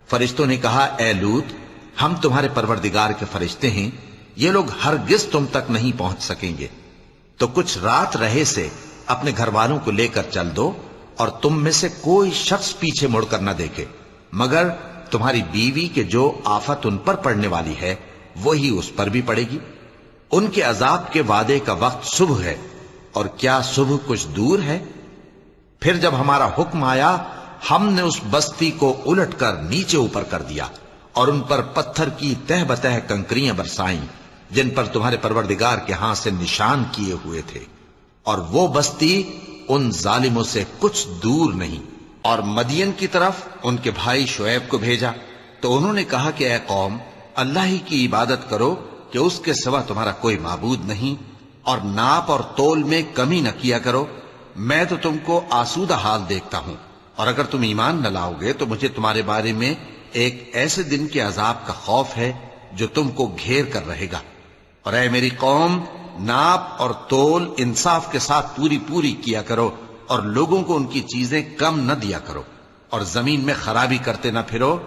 فرشتوں نے کہا اے لوط، ہم تمہارے پروردگار کے فرشتے ہیں، یہ لوگ ہرگز تم تک نہیں پہنچ سکیں گے، تو کچھ رات رہے سے اپنے گھر والوں کو لے کر چل دو، اور تم میں سے کوئی شخص پیچھے مڑ کر نہ دیکھے مگر تمہاری بیوی کے جو آفت ان پر پڑنے والی ہے وہی اس پر بھی پڑے گی۔ ان کے عذاب کے وعدے کا وقت صبح ہے، اور کیا صبح کچھ دور ہے؟ پھر جب ہمارا حکم آیا، ہم نے اس بستی کو الٹ کر نیچے اوپر کر دیا اور ان پر پتھر کی تہ بتہ کنکریاں برسائیں جن پر تمہارے پروردگار کے ہاں سے نشان کیے ہوئے تھے، اور وہ بستی ان ظالموں سے کچھ دور نہیں۔ اور مدین کی طرف ان کے بھائی شعیب کو بھیجا تو انہوں نے کہا کہ اے قوم، اللہ ہی کی عبادت کرو کہ اس کے سوا تمہارا کوئی معبود نہیں، اور ناپ اور تول میں کمی نہ کیا کرو، میں تو تم کو آسودہ حال دیکھتا ہوں، اور اگر تم ایمان نہ لاؤ گے تو مجھے تمہارے بارے میں ایک ایسے دن کے عذاب کا خوف ہے جو تم کو گھیر کر رہے گا۔ اور اے میری قوم، ناپ اور تول انصاف کے ساتھ پوری پوری کیا کرو، اور لوگوں کو ان کی چیزیں کم نہ دیا کرو، اور زمین میں خرابی کرتے نہ پھرو،